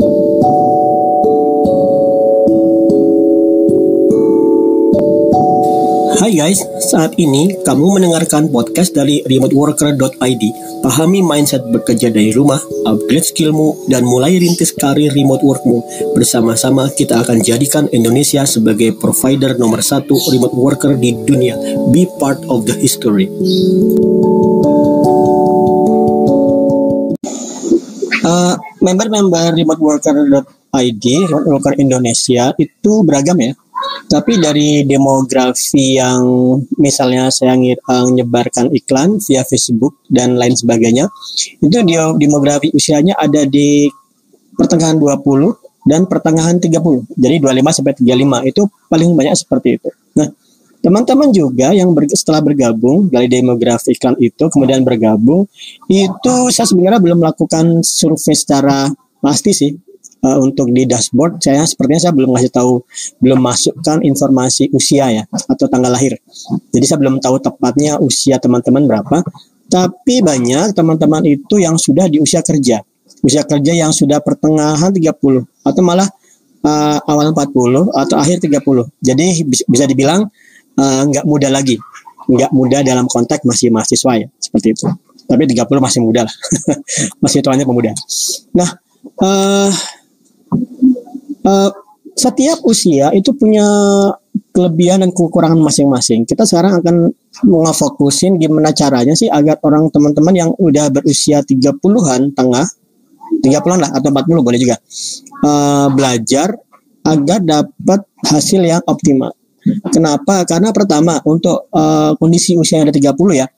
Hai guys, saat ini kamu mendengarkan podcast dari remoteworker.id. Pahami mindset bekerja dari rumah, upgrade skillmu, dan mulai rintis karir remote workmu. Bersama-sama kita akan jadikan Indonesia sebagai provider nomor 1 remote worker di dunia. Be part of the history. Member-member remoteworker.id, remote worker Indonesia itu beragam ya. Tapi dari demografi yang misalnya saya menyebarkan iklan via Facebook dan lain sebagainya, itu demografi usianya ada di pertengahan 20 dan pertengahan 30. Jadi 25 sampai 35 itu paling banyak seperti itu. Nah, teman-teman juga yang setelah bergabung dari demografi iklan itu kemudian bergabung, itu saya sebenarnya belum melakukan survei secara pasti sih. Untuk di dashboard sepertinya saya belum masukkan informasi usia ya atau tanggal lahir. Jadi saya belum tahu tepatnya usia teman-teman berapa. Tapi banyak teman-teman itu yang sudah di usia kerja yang sudah pertengahan 30 atau malah awal 40 atau akhir 30. Jadi bisa dibilang nggak muda lagi, nggak muda dalam konteks masih mahasiswa ya seperti itu. Tapi 30 masih muda lah, masih tuanya pemuda. Nah. Setiap usia itu punya kelebihan dan kekurangan masing-masing. Kita sekarang akan ngefokusin gimana caranya sih agar orang teman-teman yang udah berusia 30-an tengah, 30-an lah atau 40 boleh juga, belajar agar dapat hasil yang optimal. Kenapa? Karena pertama untuk kondisi usia yang ada 30 ya,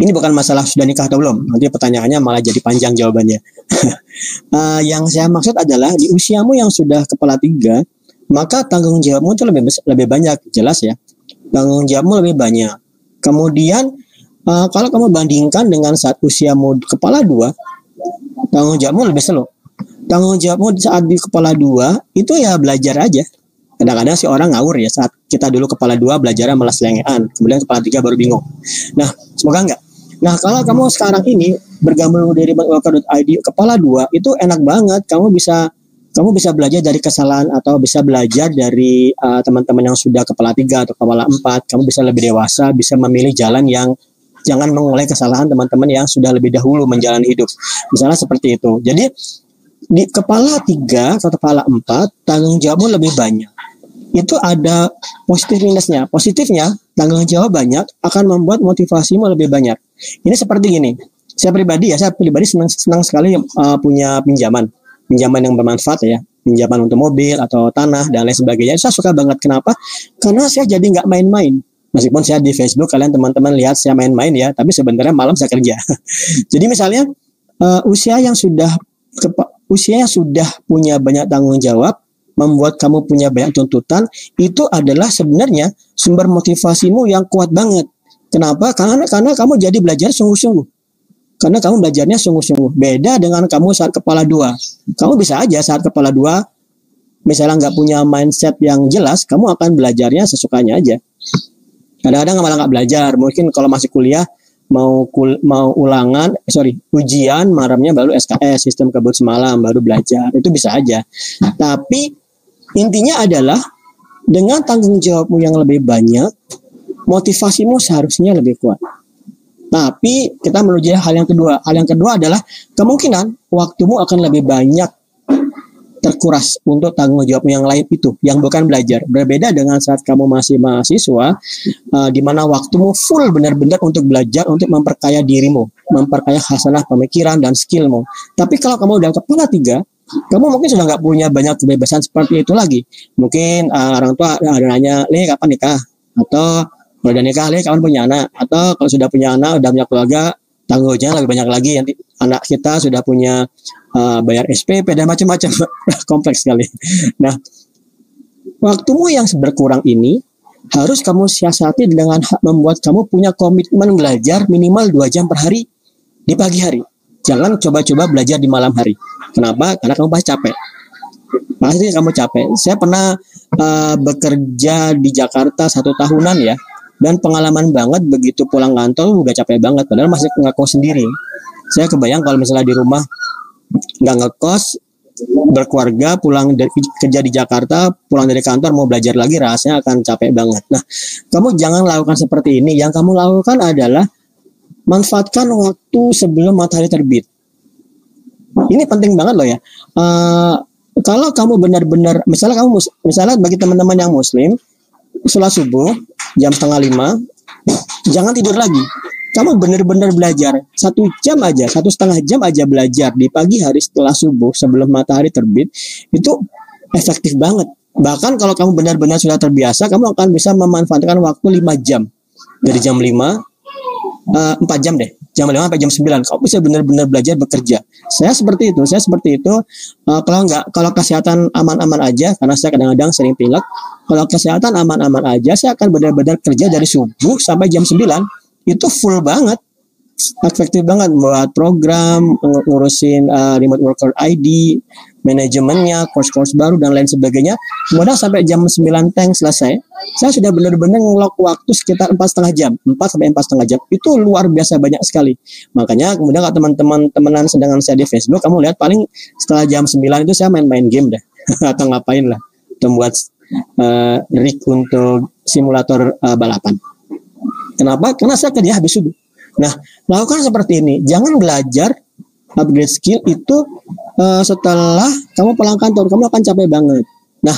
ini bukan masalah sudah nikah atau belum. Nanti pertanyaannya malah jadi panjang jawabannya. Yang saya maksud adalah di usiamu yang sudah kepala 3, maka tanggung jawabmu itu lebih banyak, jelas ya. Tanggung jawabmu lebih banyak. Kemudian kalau kamu bandingkan dengan saat usiamu kepala 2, tanggung jawabmu lebih slow. Tanggung jawabmu saat di kepala 2 itu ya belajar aja. Kadang-kadang si orang ngawur ya, saat kita dulu kepala 2 belajarnya malah selengean, kemudian kepala 3 baru bingung. Nah, semoga enggak. Nah, kalau kamu sekarang ini bergabung dari remoteworker.id kepala 2 itu enak banget. Kamu bisa belajar dari kesalahan atau bisa belajar dari teman-teman yang sudah kepala 3 atau kepala 4. Kamu bisa lebih dewasa, bisa memilih jalan yang jangan mengulangi kesalahan teman-teman yang sudah lebih dahulu menjalani hidup. Misalnya seperti itu. Jadi di kepala 3 atau kepala 4 tanggung jawabmu lebih banyak. Itu ada positif minusnya. Positifnya, tanggung jawab banyak akan membuat motivasimu lebih banyak. Ini seperti gini. Saya pribadi senang sekali punya pinjaman yang bermanfaat ya. Pinjaman untuk mobil atau tanah dan lain sebagainya. Saya suka banget. Kenapa? Karena saya jadi nggak main-main. Meskipun saya di Facebook, kalian teman-teman lihat saya main-main ya. Tapi sebenarnya malam saya kerja. Jadi misalnya usia yang sudah punya banyak tanggung jawab, membuat kamu punya banyak tuntutan, itu adalah sebenarnya sumber motivasimu yang kuat banget. Kenapa? Karena kamu jadi belajar sungguh-sungguh. Karena kamu belajarnya sungguh-sungguh. Beda dengan kamu saat kepala 2. Kamu bisa aja saat kepala 2, misalnya nggak punya mindset yang jelas, kamu akan belajarnya sesukanya aja. Kadang-kadang malah nggak belajar. Mungkin kalau masih kuliah, mau ujian malamnya baru SKS, sistem kebut semalam baru belajar. Itu bisa aja. Tapi intinya adalah dengan tanggung jawabmu yang lebih banyak, motivasimu seharusnya lebih kuat. Tapi kita menuju hal yang kedua. Hal yang kedua adalah kemungkinan waktumu akan lebih banyak terkuras untuk tanggung jawabmu yang lain itu, yang bukan belajar. Berbeda dengan saat kamu masih mahasiswa, di mana waktumu full benar-benar untuk belajar, untuk memperkaya dirimu, memperkaya hasanah pemikiran dan skillmu. Tapi kalau kamu udah kepala 3, kamu mungkin sudah nggak punya banyak kebebasan seperti itu lagi. Mungkin orang tua ada nanya, "Le, kapan nikah?" Atau kalau udah nikah, "Le, kapan punya anak?" Atau kalau sudah punya anak, udah punya keluarga, tanggung jawabnya lebih banyak lagi. Nanti anak kita sudah punya bayar SPP dan macam-macam. Kompleks sekali. Nah, waktumu yang berkurang ini harus kamu siasati dengan membuat kamu punya komitmen belajar minimal 2 jam per hari di pagi hari. Jangan coba-coba belajar di malam hari. Kenapa? Karena kamu pasti capek. Pasti kamu capek. Saya pernah bekerja di Jakarta 1 tahunan ya. Dan pengalaman banget begitu pulang kantor udah capek banget. Padahal masih ngekos sendiri. Saya kebayang kalau misalnya di rumah nggak ngekos, berkeluarga, pulang dari kerja di Jakarta, pulang dari kantor mau belajar lagi, rasanya akan capek banget. Nah, kamu jangan lakukan seperti ini. Yang kamu lakukan adalah manfaatkan waktu sebelum matahari terbit. Ini penting banget loh ya. Kalau kamu benar-benar, misalnya bagi teman-teman yang Muslim, sholat subuh jam 4:30, jangan tidur lagi. Kamu benar-benar belajar 1 jam aja, 1,5 jam aja belajar di pagi hari setelah subuh sebelum matahari terbit, itu efektif banget. Bahkan kalau kamu benar-benar sudah terbiasa, kamu akan bisa memanfaatkan waktu 5 jam. Dari jam 5, 4 jam deh. Jam 5 sampai jam 9. Kamu bisa benar-benar belajar bekerja. Saya seperti itu. Kalau kesehatan aman-aman aja, karena saya kadang-kadang sering pilek. Kalau kesehatan aman-aman aja, saya akan benar-benar kerja dari subuh sampai jam 9. Itu full banget. Efektif banget buat program, ngurusin remote worker ID, manajemennya, course-course baru dan lain sebagainya. Kemudian sampai jam 9 selesai, saya sudah benar-benar ngelok waktu sekitar 4,5 jam, 4 sampai 4,5 jam. Itu luar biasa banyak sekali. Makanya kemudian kalau teman-teman temenan sedangkan saya di Facebook, kamu lihat paling setelah jam 9 itu saya main-main game deh. Atau ngapain lah. Atau membuat rig untuk simulator balapan. Kenapa? Karena saya kerja habis subuh. Nah, lakukan seperti ini. Jangan belajar upgrade skill itu setelah kamu pulang kantor. Kamu akan capek banget. Nah,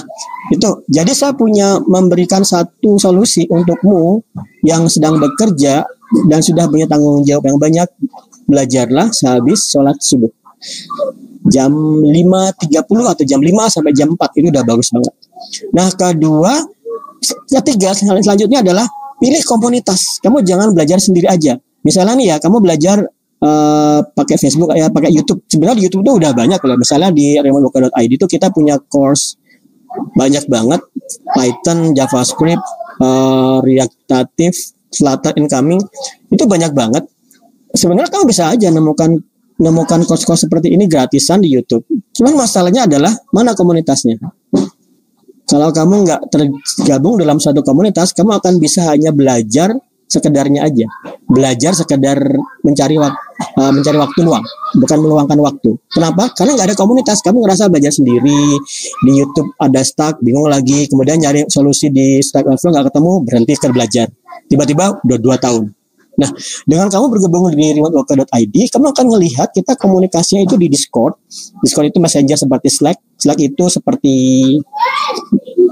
itu. Jadi saya memberikan satu solusi untukmu yang sedang bekerja dan sudah punya tanggung jawab yang banyak. Belajarlah sehabis sholat subuh. Jam 5.30 atau jam 5 sampai jam 4. Itu udah bagus banget. Nah, ketiga, selanjutnya adalah pilih komunitas. Kamu jangan belajar sendiri aja. Misalnya nih ya, kamu belajar pakai Facebook, ya pakai YouTube. Sebenarnya di YouTube tuh udah banyak loh. Misalnya di remoteworker.id itu kita punya course banyak banget, Python, JavaScript, React Native, Flutter incoming, itu banyak banget. Sebenarnya kamu bisa aja nemukan course-course seperti ini gratisan di YouTube. Cuman masalahnya adalah mana komunitasnya. Kalau kamu nggak tergabung dalam suatu komunitas, kamu akan bisa hanya belajar sekedarnya aja. Belajar sekedar mencari waktu luang, bukan meluangkan waktu. Kenapa? Karena nggak ada komunitas. Kamu ngerasa belajar sendiri, di YouTube ada stuck, bingung lagi, kemudian nyari solusi di Stack Overflow nggak ketemu, berhenti belajar. Tiba-tiba udah 2 tahun. Nah, dengan kamu bergabung di remoteworker.id, kamu akan melihat kita komunikasinya itu di Discord. Discord itu messenger seperti Slack. Slack itu seperti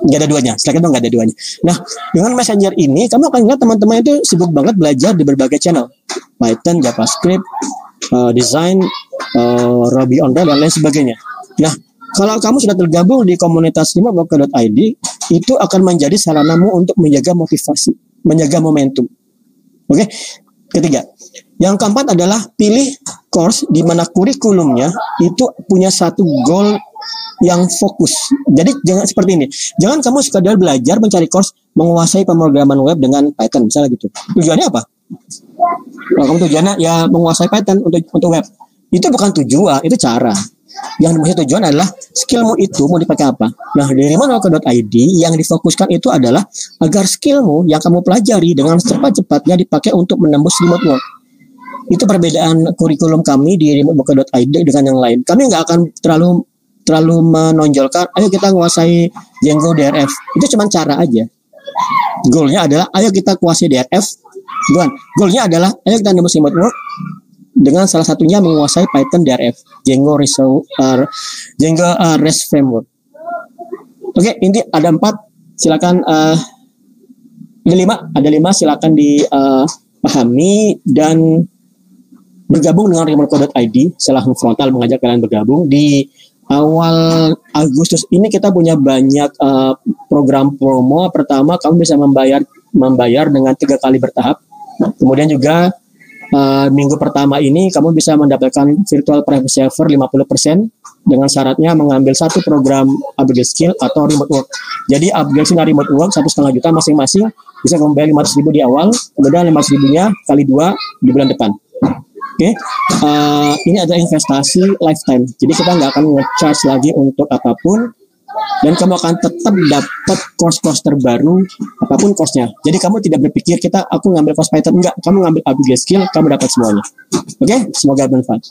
nggak ada duanya. Slack itu nggak ada duanya. Nah, dengan messenger ini, kamu akan lihat teman-teman itu sibuk banget belajar di berbagai channel. Python, JavaScript, design, Ruby on Rails, dan lain sebagainya. Nah, kalau kamu sudah tergabung di komunitas remoteworker.id, itu akan menjadi saranamu untuk menjaga motivasi, menjaga momentum. Oke, ketiga. Yang keempat adalah pilih course di mana kurikulumnya itu punya satu goal yang fokus. Jadi jangan seperti ini. Jangan kamu sekadar belajar mencari course menguasai pemrograman web dengan Python misalnya gitu. Tujuannya apa? Kalau kamu tujuannya ya menguasai Python untuk web. Itu bukan tujuan, itu cara. Yang dimaksud tujuan adalah skillmu itu mau dipakai apa. Nah, di remoteworker.id yang difokuskan itu adalah agar skillmu yang kamu pelajari dengan cepat-cepatnya dipakai untuk menembus remote work. Itu perbedaan kurikulum kami di remoteworker.id dengan yang lain. Kami nggak akan terlalu menonjolkan, ayo kita menguasai Django DRF. Itu cuma cara aja. Goalnya adalah, ayo kita kuasai DRF. Bukan. Goalnya adalah, ayo kita nembus remote work dengan salah satunya menguasai Python DRF, Django REST Framework. Oke, ini ada 4. Silakan ada 5 silakan dipahami dan bergabung dengan remoteworker.id. Langsung frontal mengajak kalian bergabung. Di awal Agustus ini kita punya banyak program promo. Pertama, kamu bisa membayar dengan 3 kali bertahap. Kemudian juga minggu pertama ini kamu bisa mendapatkan virtual private server 50% dengan syaratnya mengambil satu program upgrade skill atau remote work. Jadi upgrade skill remote work 1,5 juta masing-masing, bisa kamu bayar 500.000 di awal, kemudian 500.000-nya kali 2 di bulan depan. Oke, ini adalah investasi lifetime. Jadi kita nggak akan nge-charge lagi untuk apapun, dan kamu akan tetap dapat course-course terbaru apapun course-nya. Jadi kamu tidak berpikir aku ngambil course Python, enggak, kamu ngambil upgrade skill, kamu dapat semuanya. Oke, semoga bermanfaat.